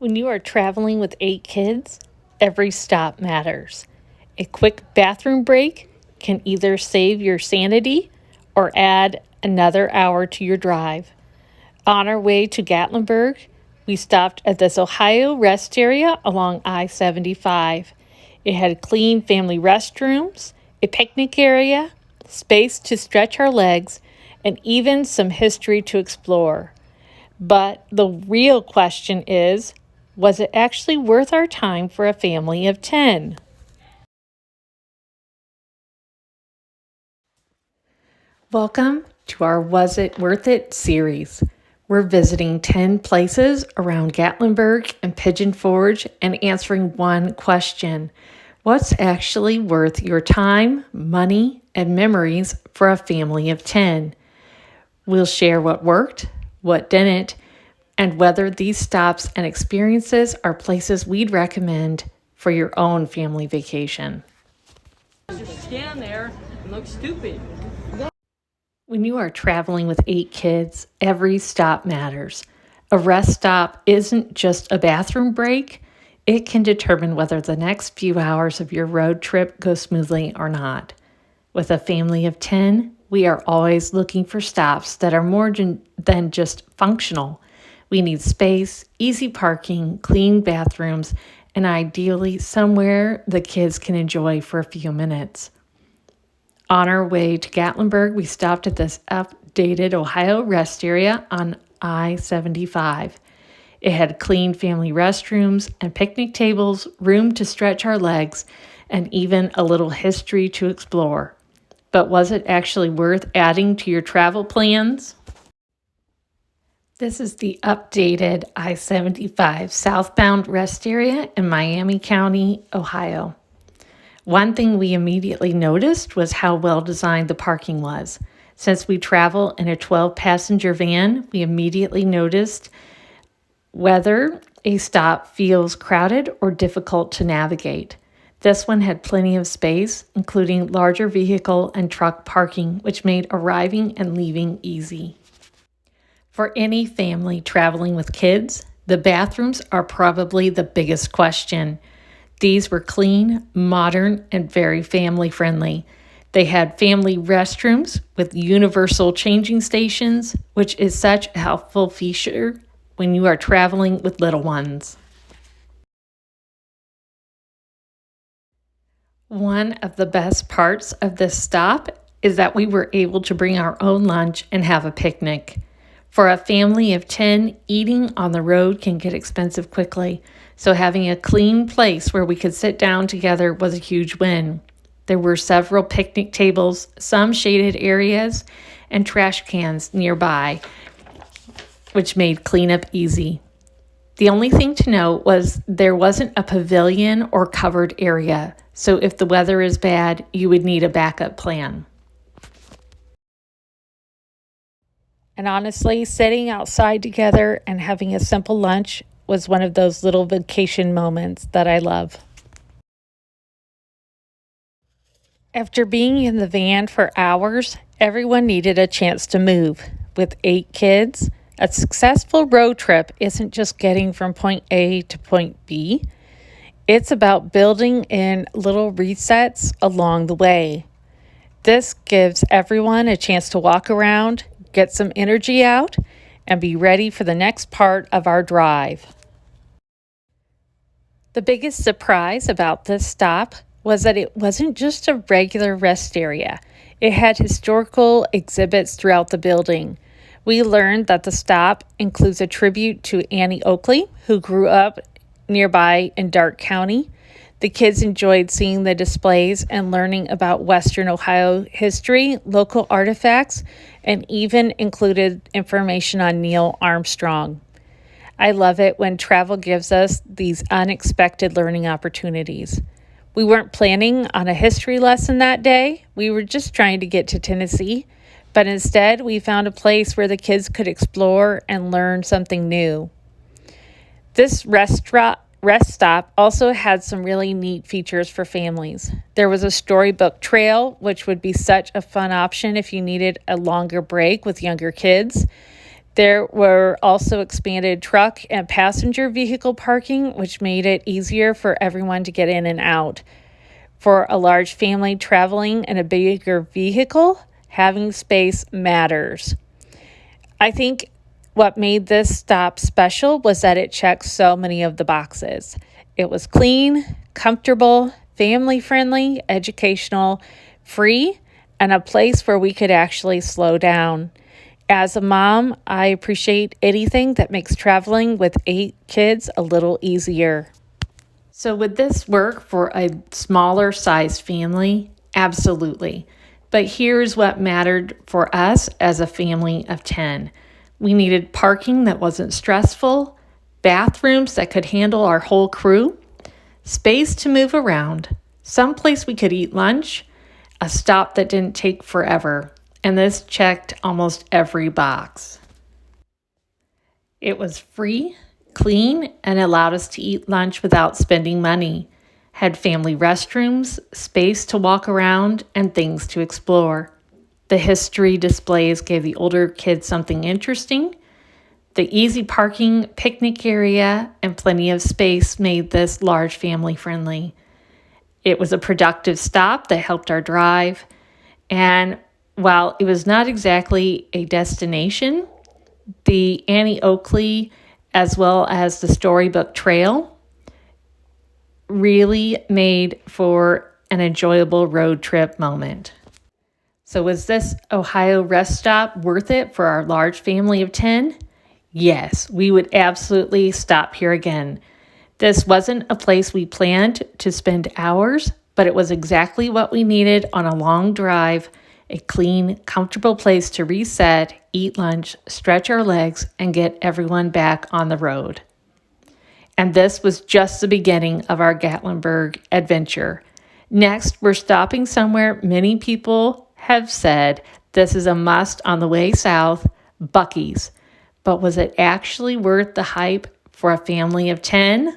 When you are traveling with 8 kids, every stop matters. A quick bathroom break can either save your sanity or add another hour to your drive. On our way to Gatlinburg, we stopped at this Ohio rest area along I-75. It had clean family restrooms, a picnic area, space to stretch our legs, and even some history to explore. But the real question is, was it actually worth our time for a family of 10? Welcome to our Was It Worth It series. We're visiting 10 places around Gatlinburg and Pigeon Forge and answering one question. What's actually worth your time, money, and memories for a family of 10? We'll share what worked, what didn't, and whether these stops and experiences are places we'd recommend for your own family vacation. Just stand there and look stupid. When you are traveling with 8 kids, every stop matters. A rest stop isn't just a bathroom break. It can determine whether the next few hours of your road trip go smoothly or not. With a family of 10, we are always looking for stops that are more than just functional. We need space, easy parking, clean bathrooms, and ideally somewhere the kids can enjoy for a few minutes. On our way to Gatlinburg, we stopped at this updated Ohio rest area on I-75. It had clean family restrooms and picnic tables, room to stretch our legs, and even a little history to explore. But was it actually worth adding to your travel plans? This is the updated I-75 southbound rest area in Miami County, Ohio. One thing we immediately noticed was how well designed the parking was. Since we travel in a 12-passenger van, we immediately noticed whether a stop feels crowded or difficult to navigate. This one had plenty of space, including larger vehicle and truck parking, which made arriving and leaving easy. For any family traveling with kids, the bathrooms are probably the biggest question. These were clean, modern, and very family-friendly. They had family restrooms with universal changing stations, which is such a helpful feature when you are traveling with little ones. One of the best parts of this stop is that we were able to bring our own lunch and have a picnic. For a family of 10, eating on the road can get expensive quickly, so having a clean place where we could sit down together was a huge win. There were several picnic tables, some shaded areas, and trash cans nearby, which made cleanup easy. The only thing to note was there wasn't a pavilion or covered area, so if the weather is bad, you would need a backup plan. And honestly, sitting outside together and having a simple lunch was one of those little vacation moments that I love. After being in the van for hours, everyone needed a chance to move. With 8 kids, a successful road trip isn't just getting from point A to point B. It's about building in little resets along the way. This gives everyone a chance to walk around, get some energy out, and be ready for the next part of our drive. The biggest surprise about this stop was that it wasn't just a regular rest area. It had historical exhibits throughout the building. We learned that the stop includes a tribute to Annie Oakley, who grew up nearby in Darke County. The kids enjoyed seeing the displays and learning about Western Ohio history, local artifacts, and even included information on Neil Armstrong. I love it when travel gives us these unexpected learning opportunities. We weren't planning on a history lesson that day. We were just trying to get to Tennessee, but instead we found a place where the kids could explore and learn something new. This rest stop also had some really neat features for families. There was a storybook trail, which would be such a fun option if you needed a longer break with younger kids. There were also expanded truck and passenger vehicle parking, which made it easier for everyone to get in and out. For a large family traveling in a bigger vehicle, having space matters. I think what made this stop special was that it checked so many of the boxes. It was clean, comfortable, family-friendly, educational, free, and a place where we could actually slow down. As a mom, I appreciate anything that makes traveling with 8 kids a little easier. So would this work for a smaller size family? Absolutely. But here's what mattered for us as a family of 10. We needed parking that wasn't stressful, bathrooms that could handle our whole crew, space to move around, someplace we could eat lunch, a stop that didn't take forever. And this checked almost every box. It was free, clean, and allowed us to eat lunch without spending money. Had family restrooms, space to walk around, and things to explore. The history displays gave the older kids something interesting. The easy parking, picnic area, and plenty of space made this large family friendly. It was a productive stop that helped our drive. And while it was not exactly a destination, the Annie Oakley, as well as the Storybook Trail, really made for an enjoyable road trip moment. So was this Ohio rest stop worth it for our large family of 10? Yes, we would absolutely stop here again. This wasn't a place we planned to spend hours, but it was exactly what we needed on a long drive, a clean, comfortable place to reset, eat lunch, stretch our legs, and get everyone back on the road. And this was just the beginning of our Gatlinburg adventure. Next, we're stopping somewhere many people have said this is a must on the way south, Buc-ee's. But was it actually worth the hype for a family of 10?